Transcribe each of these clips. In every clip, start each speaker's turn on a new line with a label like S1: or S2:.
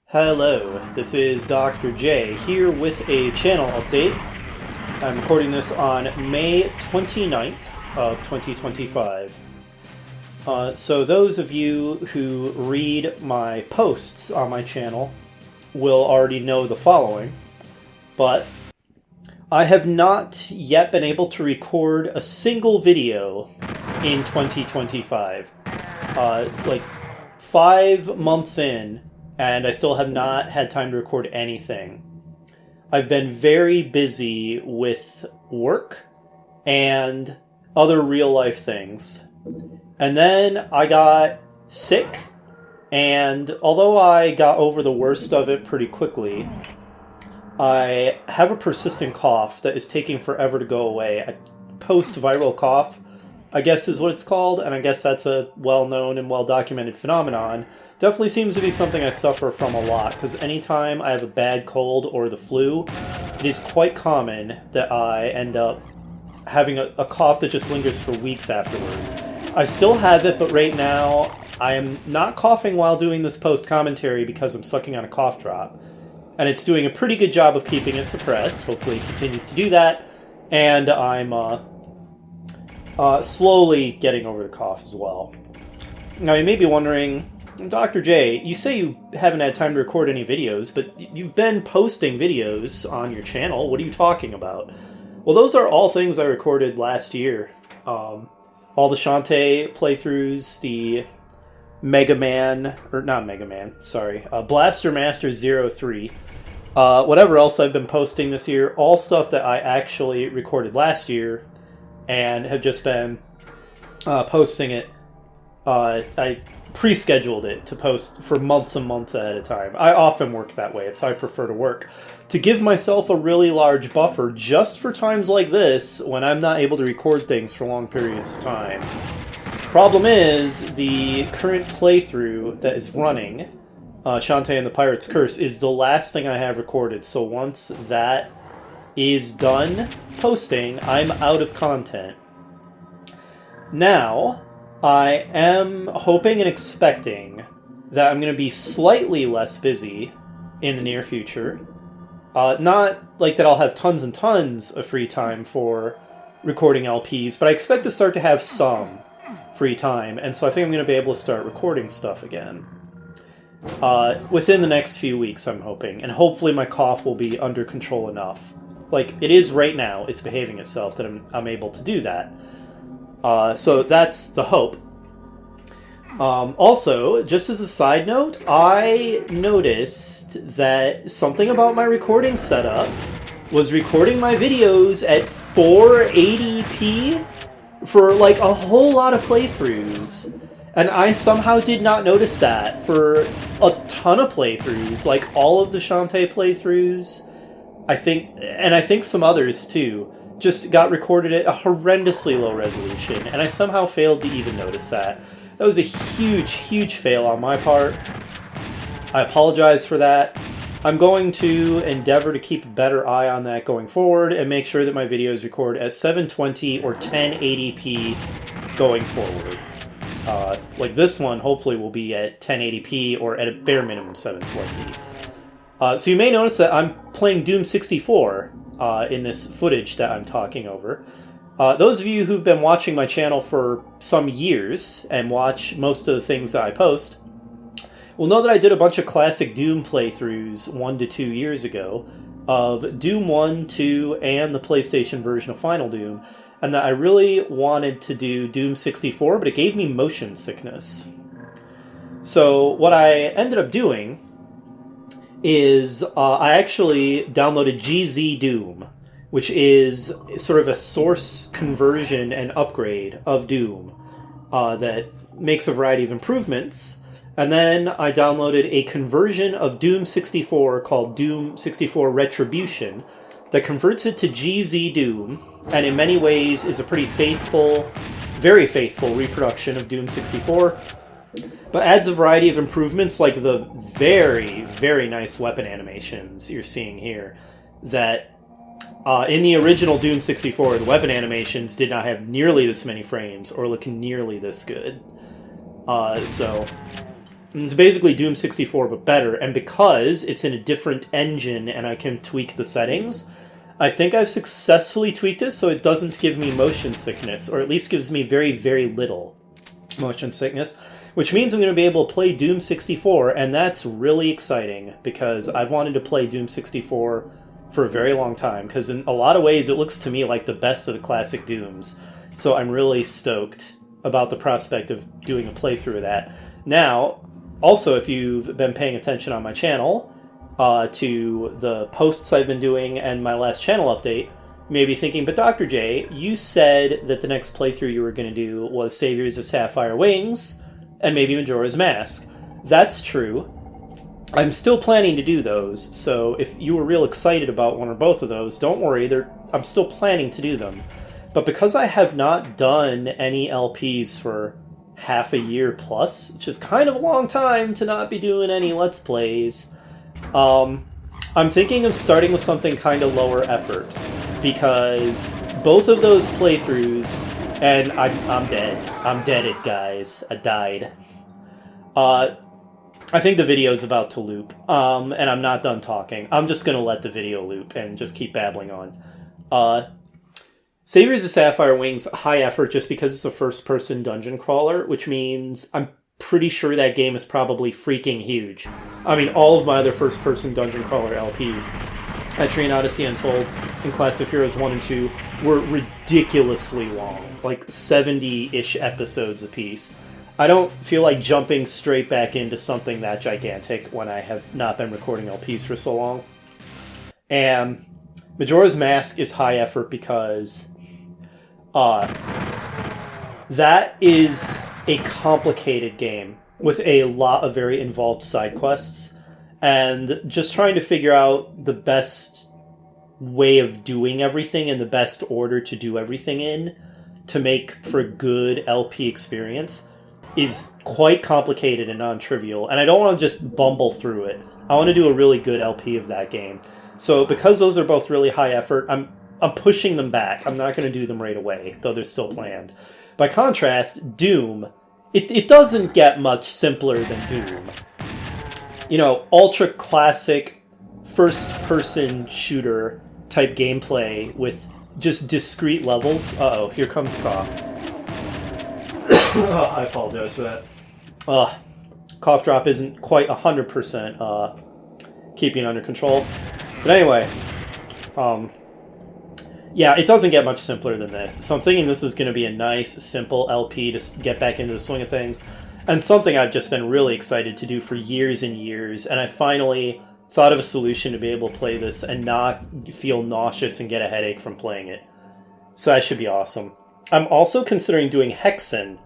S1: Hello, this is Dr. J here with a channel update. I'm recording this on May 29th of 2025. So those of you who read my posts on my channel will already know the following, but I have not yet been able to record a single video in 2025. It's like 5 months in, and I still have not had time to record anything. I've been very busy with work and other real-life things. And then I got sick, and although I got over the worst of it pretty quickly, I have a persistent cough that is taking forever to go away. A post-viral cough, I guess is what it's called, and I guess that's a well-known and well-documented phenomenon. Definitely seems to be something I suffer from a lot, because anytime I have a bad cold or the flu, it is quite common that I end up having a cough that just lingers for weeks afterwards. I still have it, but right now I am not coughing while doing this post-commentary because I'm sucking on a cough drop. And it's doing a pretty good job of keeping it suppressed. Hopefully it continues to do that. And I'm slowly getting over the cough as well. Now you may be wondering, Dr. J, you say you haven't had time to record any videos, but you've been posting videos on your channel. What are you talking about? Well, those are all things I recorded last year. All the Shantae playthroughs, the Blaster Master 03, whatever else I've been posting this year, all stuff that I actually recorded last year and have just been posting it. I pre-scheduled it to post for months and months ahead of time. I often work that way. It's how I prefer to work. To give myself a really large buffer just for times like this when I'm not able to record things for long periods of time. Problem is, the current playthrough that is running, Shantae and the Pirate's Curse, is the last thing I have recorded. So once that is done posting, I'm out of content. Now, I am hoping and expecting that I'm going to be slightly less busy in the near future. Not like that I'll have tons and tons of free time for recording LPs, but I expect to start to have some free time, and so I think I'm going to be able to start recording stuff again. Within the next few weeks, I'm hoping, and hopefully my cough will be under control enough. Like it is right now, it's behaving itself that I'm able to do that. So that's the hope. Also, just as a side note, I noticed that something about my recording setup was recording my videos at 480p for like a whole lot of playthroughs. And I somehow did not notice that for a ton of playthroughs, like all of the Shantae playthroughs, I think some others too, just got recorded at a horrendously low resolution, and I somehow failed to even notice that. That was a huge, huge fail on my part. I apologize for that. I'm going to endeavor to keep a better eye on that going forward and make sure that my videos record at 720 or 1080p going forward. Like this one, hopefully, will be at 1080p or at a bare minimum 720. So you may notice that I'm playing Doom 64 in this footage that I'm talking over. Those of you who've been watching my channel for some years and watch most of the things that I post will know that I did a bunch of classic Doom playthroughs 1 to 2 years ago of Doom 1, 2, and the PlayStation version of Final Doom, and that I really wanted to do Doom 64, but it gave me motion sickness. So what I ended up doing is I actually downloaded GZ Doom, which is sort of a source conversion and upgrade of Doom that makes a variety of improvements. And then I downloaded a conversion of Doom 64 called Doom 64 Retribution that converts it to GZ Doom, and in many ways is a pretty faithful, very faithful reproduction of Doom 64, but adds a variety of improvements like the very, very nice weapon animations you're seeing here that in the original Doom 64, the weapon animations did not have nearly this many frames or look nearly this good. So It's basically Doom 64, but better, and because it's in a different engine and I can tweak the settings, I think I've successfully tweaked it so it doesn't give me motion sickness, or at least gives me very, very little motion sickness, which means I'm going to be able to play Doom 64, and that's really exciting, because I've wanted to play Doom 64 for a very long time, because in a lot of ways it looks to me like the best of the classic Dooms, so I'm really stoked about the prospect of doing a playthrough of that. Now, also, if you've been paying attention on my channel, to the posts I've been doing and my last channel update, you may be thinking, but Dr. J, you said that the next playthrough you were going to do was Saviors of Sapphire Wings and maybe Majora's Mask. That's true. I'm still planning to do those, so if you were real excited about one or both of those, don't worry, I'm still planning to do them. But because I have not done any LPs for half a year plus, which is kind of a long time to not be doing any Let's Plays, I'm thinking of starting with something kind of lower effort, because both of those playthroughs, and I'm dead. I'm deaded, guys. I died. I think the video's about to loop, and I'm not done talking. I'm just going to let the video loop and just keep babbling on. Saviors of Sapphire Wings, high effort just because it's a first-person dungeon crawler, which means I'm pretty sure that game is probably freaking huge. I mean, all of my other first-person dungeon crawler LPs, Etrian Odyssey Untold and Class of Heroes 1 and 2, were ridiculously long, like 70-ish episodes apiece. I don't feel like jumping straight back into something that gigantic when I have not been recording LPs for so long. And Majora's Mask is high effort because that is a complicated game with a lot of very involved side quests, and just trying to figure out the best way of doing everything and the best order to do everything in to make for a good LP experience is quite complicated and non-trivial, and I don't want to just bumble through it. I want to do a really good LP of that game. So because those are both really high effort, I'm pushing them back. I'm not going to do them right away, though they're still planned. By contrast, Doom, it doesn't get much simpler than Doom. You know, ultra classic first-person shooter type gameplay with just discrete levels. Uh-oh, here comes a cough. I apologize for that. Cough drop isn't quite 100% keeping under control. But anyway, yeah, it doesn't get much simpler than this. So I'm thinking this is going to be a nice, simple LP to get back into the swing of things. And something I've just been really excited to do for years and years. And I finally thought of a solution to be able to play this and not feel nauseous and get a headache from playing it. So that should be awesome. I'm also considering doing Hexen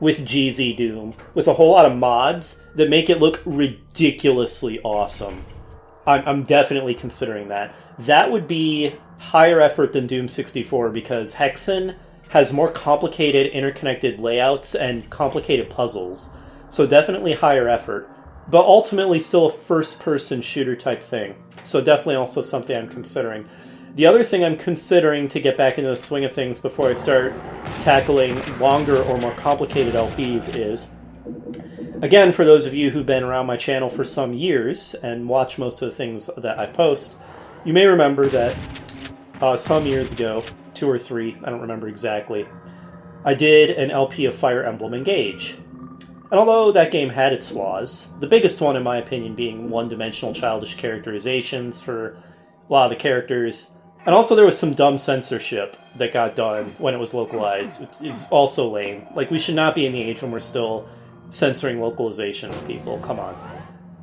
S1: with GZ Doom, with a whole lot of mods that make it look ridiculously awesome. I'm definitely considering that. That would be higher effort than Doom 64 because Hexen has more complicated interconnected layouts and complicated puzzles. So definitely higher effort, but ultimately still a first-person shooter type thing. So definitely also something I'm considering. The other thing I'm considering to get back into the swing of things before I start tackling longer or more complicated LPs is, again, for those of you who've been around my channel for some years and watch most of the things that I post, you may remember that some years ago, 2 or 3, I don't remember exactly, I did an LP of Fire Emblem Engage. And although that game had its flaws, the biggest one in my opinion being one-dimensional childish characterizations for a lot of the characters, and also there was some dumb censorship that got done when it was localized, which is also lame. Like, we should not be in the age when we're still censoring localizations, people. Come on.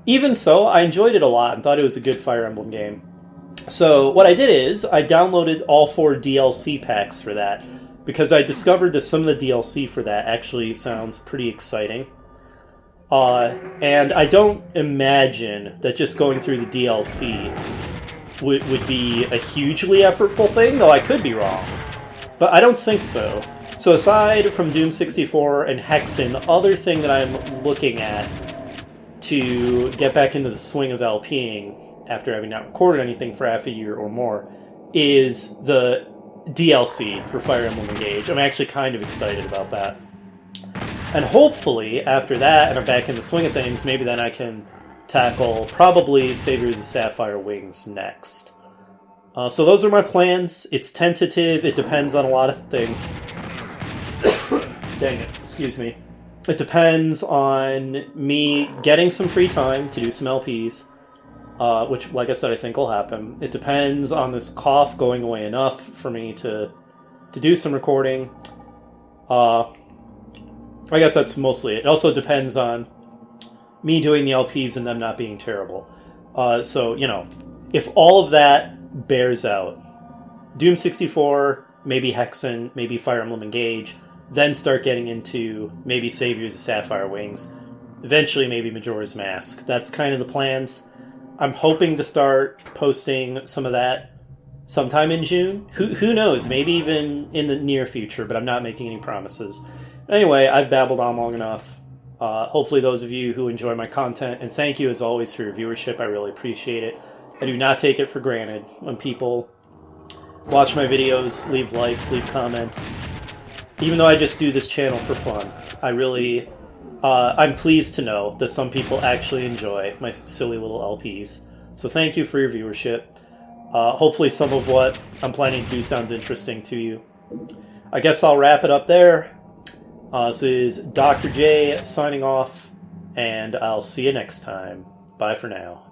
S1: Even so, I enjoyed it a lot and thought it was a good Fire Emblem game. So what I did is, I downloaded all 4 DLC packs for that, because I discovered that some of the DLC for that actually sounds pretty exciting. And I don't imagine that just going through the DLC would be a hugely effortful thing, though I could be wrong. But I don't think so. So aside from Doom 64 and Hexen, the other thing that I'm looking at to get back into the swing of LPing, after having not recorded anything for half a year or more, is the DLC for Fire Emblem Engage. I'm actually kind of excited about that. And hopefully, after that, and I'm back in the swing of things, maybe then I can tackle probably Saviors of Sapphire Wings next. So those are my plans. It's tentative. It depends on a lot of things. Dang it. Excuse me. It depends on me getting some free time to do some LPs, which, like I said, I think will happen. It depends on this cough going away enough for me to do some recording. I guess that's mostly it. It also depends on me doing the LPs and them not being terrible. So, you know, if all of that bears out, Doom 64, maybe Hexen, maybe Fire Emblem Engage, then start getting into maybe Saviors of Sapphire Wings, eventually maybe Majora's Mask. That's kind of the plans. I'm hoping to start posting some of that sometime in June. Who knows? Maybe even in the near future, but I'm not making any promises. Anyway, I've babbled on long enough. Hopefully those of you who enjoy my content, and thank you as always for your viewership, I really appreciate it. I do not take it for granted when people watch my videos, leave likes, leave comments. Even though I just do this channel for fun, I really, I'm pleased to know that some people actually enjoy my silly little LPs. So thank you for your viewership. Hopefully some of what I'm planning to do sounds interesting to you. I guess I'll wrap it up there. This is Dr. J signing off, and I'll see you next time. Bye for now.